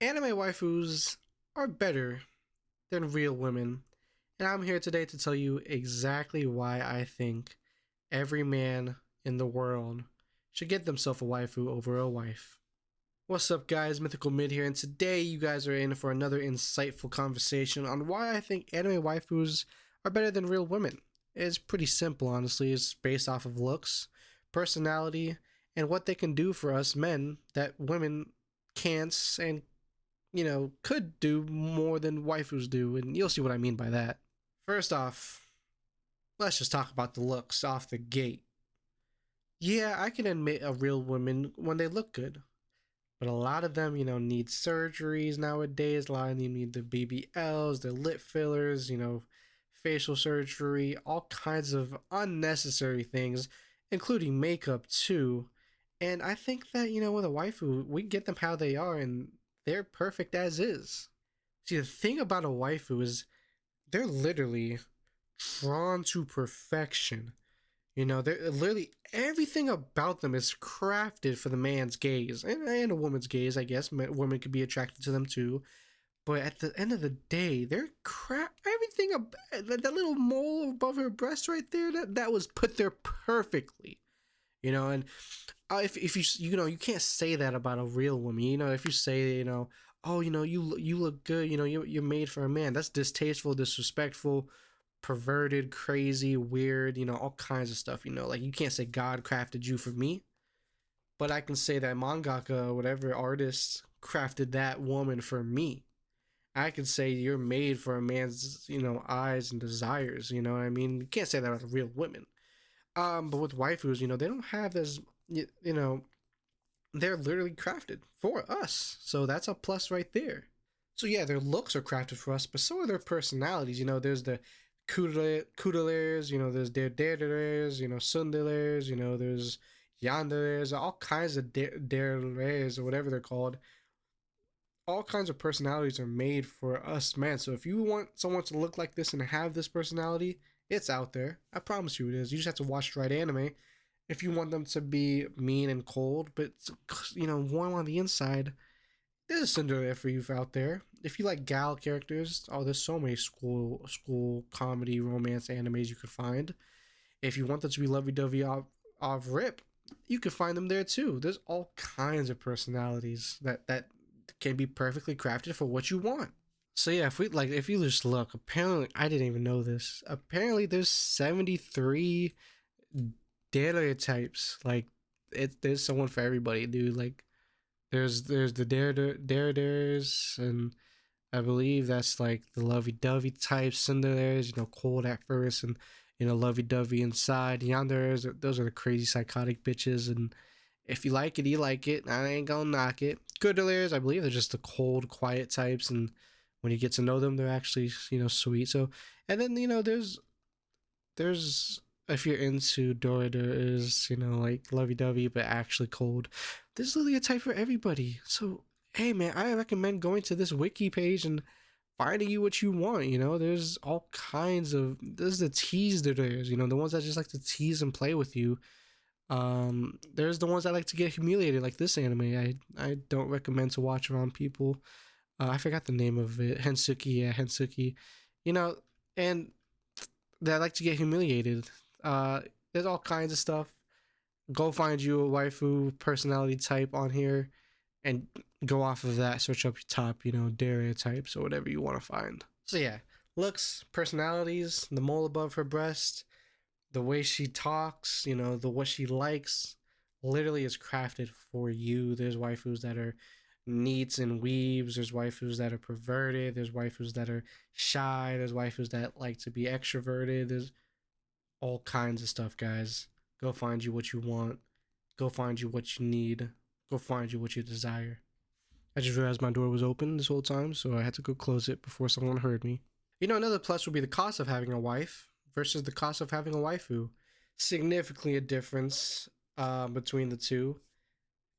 Anime waifus are better than real women, and I'm here today to tell you exactly why I think every man in the world should get themselves a waifu over a wife. What's up, guys? Mythical Mid here, and today you guys are in for another insightful conversation on why I think anime waifus are better than real women. It's pretty simple, honestly. It's based off of looks, personality, and what they can do for us men that women can't and could do more than waifus do, and you'll see what I mean by that. First off, let's just talk about the looks off the gate. Yeah, I can admit a real woman when they look good, but a lot of them, need surgeries nowadays. A lot of them need the BBLs, the lip fillers, facial surgery, all kinds of unnecessary things, including makeup too. And I think that, with a waifu, we get them how they are and they're perfect as is. See, the thing about a waifu is they're literally drawn to perfection. They're literally everything about them is crafted for the man's gaze and a woman's gaze, I guess. Women could be attracted to them too. But at the end of the day, they're everything that little mole above her breast right there, that was put there perfectly. And if you can't say that about a real woman. If you say oh, you look good, you're made for a man, that's distasteful, disrespectful, perverted, crazy, weird, all kinds of stuff. Like, you can't say God crafted you for me, but I can say that mangaka or whatever artist crafted that woman for me. I can say you're made for a man's eyes and desires. You know what I mean? You can't say that about real women. But with waifus, they don't have as they're literally crafted for us. So that's a plus right there. So yeah, their looks are crafted for us, but so are their personalities. There's the kudalers, there's their derderers, sundelers, there's yandelers, all kinds of derderers or whatever they're called. All kinds of personalities are made for us, man. So if you want someone to look like this and have this personality, it's out there. I promise you it is. You just have to watch the right anime. If you want them to be mean and cold, but warm on the inside, there's a Cinderella for you out there. If you like gal characters, oh, there's so many school comedy romance animes you could find. If you want them to be lovey-dovey off rip, you can find them there too. There's all kinds of personalities that can be perfectly crafted for what you want. So yeah, if you just look, apparently I didn't even know this. Apparently there's 73 data types. Like, there's someone for everybody, dude. Like, there's the dares, and I believe that's like the lovey-dovey type. Cinderella's, cold at first and lovey-dovey inside. Yandere's, those are the crazy psychotic bitches, and if you like it, you like it. I ain't gonna knock it. Goodellers, I believe they're just the cold, quiet types, and when you get to know them, they're actually sweet. So, and then there's if you're into Dora is like lovey-dovey but actually cold. There's literally a type for everybody. So hey man, I recommend going to this wiki page and finding you what you want. There's all kinds of, there's the tease that there's the ones that just like to tease and play with you. There's the ones that like to get humiliated, like this anime. I don't recommend to watch around people. I forgot the name of it. Hensuki, yeah, Hensuki. You know, and that like to get humiliated. Uh, there's all kinds of stuff. Go find you a waifu personality type on here, and go off of that. Search up your top, dare types or whatever you want to find. So yeah, looks, personalities, the mole above her breast, the way she talks, the what she likes, literally is crafted for you. There's waifus that are neats and weaves. There's waifus that are perverted. There's waifus that are shy. There's waifus that like to be extroverted. There's all kinds of stuff, guys. Go find you what you want. Go find you what you need. Go find you what you desire. I just realized my door was open this whole time, so I had to go close it before someone heard me. Another plus would be the cost of having a wife versus the cost of having a waifu. Significantly a difference between the two.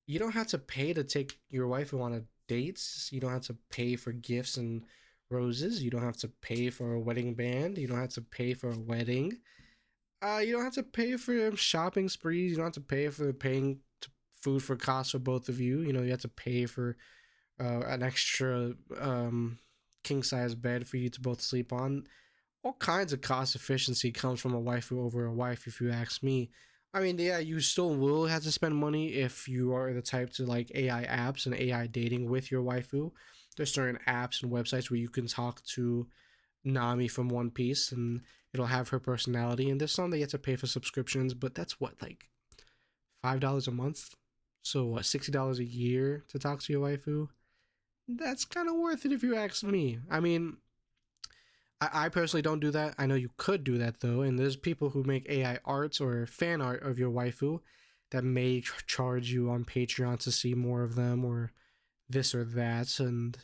You don't have to pay to take your waifu on a dates. You don't have to pay for gifts and roses. You don't have to pay for a wedding band. You don't have to pay for a wedding. You don't have to pay for shopping sprees. You don't have to pay for paying food for costs for both of you. You have to pay for an extra king size bed for you to both sleep on. All kinds of cost efficiency comes from a waifu over a wife, if you ask me. I mean, yeah, you still will have to spend money if you are the type to like AI apps and AI dating with your waifu. There's certain apps and websites where you can talk to Nami from One Piece and it'll have her personality. And there's some that you have to pay for subscriptions, but that's what, like $5 a month? So what, $60 a year to talk to your waifu? That's kind of worth it if you ask me. I mean, I personally don't do that. I know you could do that though, and there's people who make AI arts or fan art of your waifu that may charge you on Patreon to see more of them or this or that. And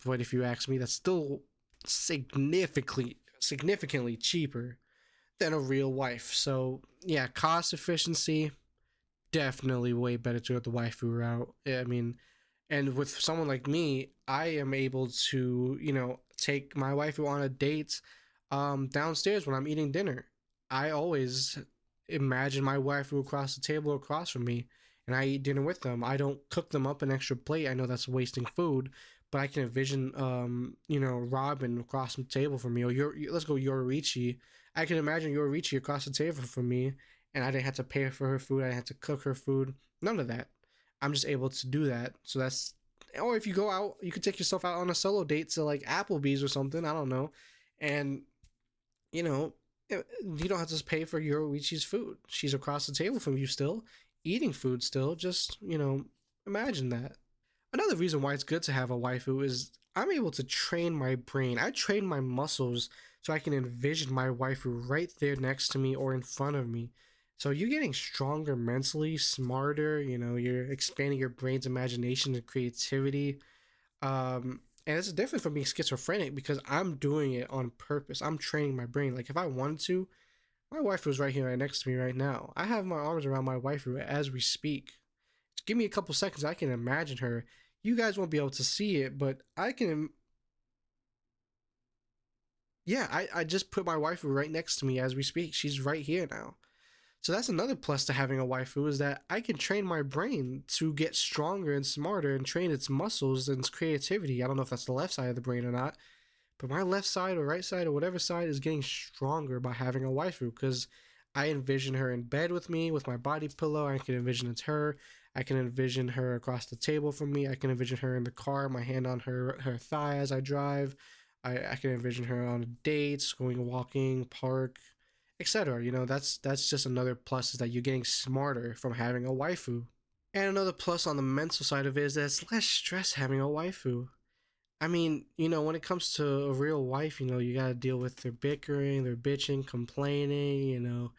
but if you ask me, that's still significantly cheaper than a real wife. So yeah, cost efficiency definitely way better to go the waifu route. I mean, and with someone like me, I am able to, take my waifu on a date downstairs when I'm eating dinner. I always imagine my waifu across the table across from me, and I eat dinner with them. I don't cook them up an extra plate. I know that's wasting food, but I can envision, Robin across the table from me, or let's go Yorichi. I can imagine Yorichi across the table from me, and I didn't have to pay for her food. I didn't have to cook her food. None of that. I'm just able to do that. So that's, or if you go out, you could take yourself out on a solo date to like Applebee's or something. I don't know, and you know, you don't have to pay for Yorichi's food. She's across the table from you still, eating food still. Just imagine that. Another reason why it's good to have a waifu is I'm able to train my brain. I train my muscles so I can envision my waifu right there next to me or in front of me. So you're getting stronger mentally, smarter, you're expanding your brain's imagination and creativity. And it's different from being schizophrenic because I'm doing it on purpose. I'm training my brain. Like if I wanted to, my waifu is right here, right next to me right now. I have my arms around my waifu as we speak. Give me a couple seconds, I can imagine her. You guys won't be able to see it, but I can. Yeah, I just put my waifu right next to me as we speak. She's right here now. So that's another plus to having a waifu is that I can train my brain to get stronger and smarter and train its muscles and its creativity. I don't know if that's the left side of the brain or not, but my left side or right side or whatever side is getting stronger by having a waifu because I envision her in bed with me with my body pillow. I can envision it's her. I can envision her across the table from me. I can envision her in the car, my hand on her thigh as I drive. I can envision her on dates, going walking, park, etc. That's just another plus is that you're getting smarter from having a waifu. And another plus on the mental side of it is that it's less stress having a waifu. I mean, when it comes to a real wife, you gotta deal with their bickering, their bitching, complaining,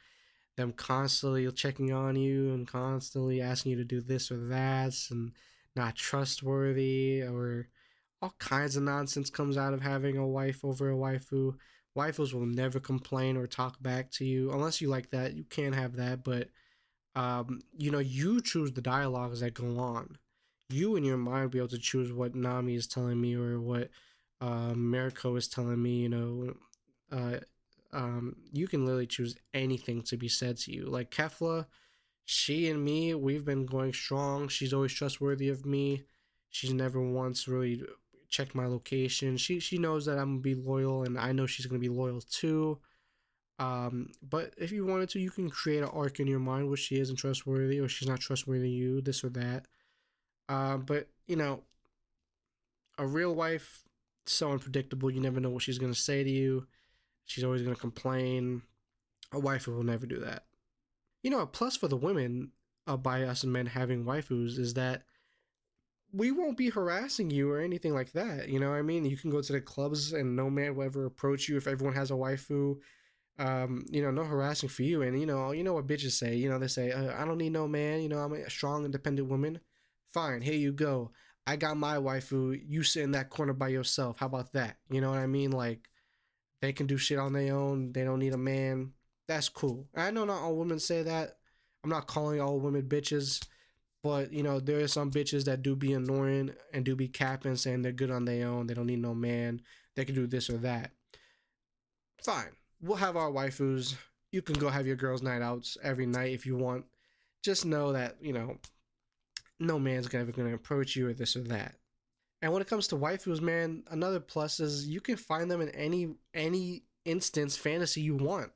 them constantly checking on you and constantly asking you to do this or that and not trustworthy or all kinds of nonsense comes out of having a wife over a waifu. Waifus will never complain or talk back to you unless you like that. You can have that, but you choose the dialogues that go on. You in your mind will be able to choose what Nami is telling me or what Mariko is telling me. You can literally choose anything to be said to you. Like Kefla, she and me, we've been going strong. She's always trustworthy of me. She's never once really checked my location. She knows that I'm gonna be loyal, and I know she's gonna be loyal too. But if you wanted to, you can create an arc in your mind where she isn't trustworthy or she's not trustworthy to you, this or that. But a real wife, so unpredictable. You never know what she's gonna say to you. She's always gonna complain. A wife will never do that. A plus for the women by us and men having waifus is that we won't be harassing you or anything like that. You know what I mean? You can go to the clubs and no man will ever approach you if everyone has a waifu. No harassing for you. And you know what bitches say. They say, I don't need no man. I'm a strong, independent woman. Fine, here you go. I got my waifu. You sit in that corner by yourself. How about that? You know what I mean? Like they can do shit on their own. They don't need a man. That's cool. I know not all women say that. I'm not calling all women bitches, but there are some bitches that do be annoying and do be capping, saying they're good on their own. They don't need no man. They can do this or that. Fine. We'll have our waifus. You can go have your girls' night outs every night if you want. Just know that no man's ever gonna approach you or this or that. And when it comes to waifus, man, another plus is you can find them in any instance fantasy you want.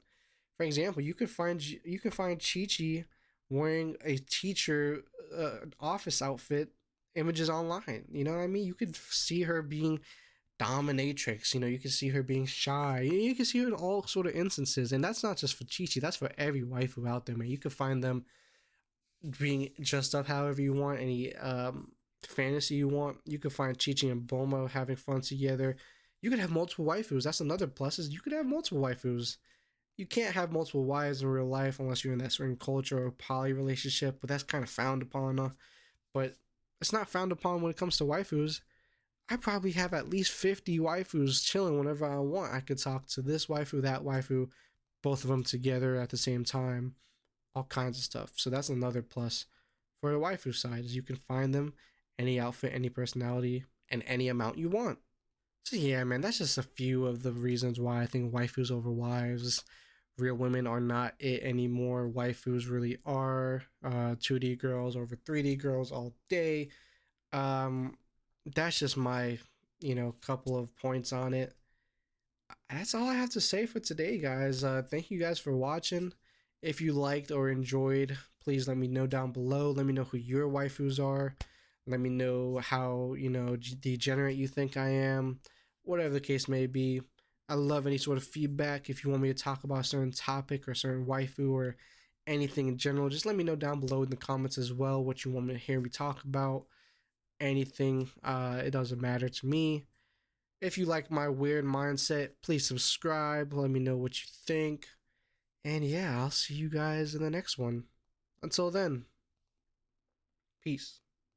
For example, you can find Chi Chi wearing a teacher office outfit images online. You know what I mean? You could see her being dominatrix. You know, you can see her being shy. You can see her in all sort of instances, and that's not just for Chi Chi. That's for every waifu out there, man. You can find them being dressed up however you want, any fantasy you want. You could find Chi Chi and Boma having fun together. You could have multiple waifus. That's another plus is you could have multiple waifus. You can't have multiple wives in real life unless you're in that certain culture or poly relationship, but that's kind of frowned upon. But it's not frowned upon when it comes to waifus. I probably have at least 50 waifus chilling whenever I want. I could talk to this waifu, that waifu, both of them together at the same time, all kinds of stuff. So that's another plus for the waifu side is you can find them any outfit, any personality, and any amount you want. So yeah, man, that's just a few of the reasons why I think waifus over wives. Real women are not it anymore. Waifus really are 2D girls over 3D girls all day. Um, that's just my couple of points on it. That's all I have to say for today, guys. Thank you guys for watching. If you liked or enjoyed, please let me know down below. Let me know who your waifus are. Let me know how degenerate you think I am. Whatever the case may be. I love any sort of feedback. If you want me to talk about a certain topic or a certain waifu or anything in general, just let me know down below in the comments as well what you want me to hear me talk about. Anything, it doesn't matter to me. If you like my weird mindset, please subscribe. Let me know what you think. And yeah, I'll see you guys in the next one. Until then, peace.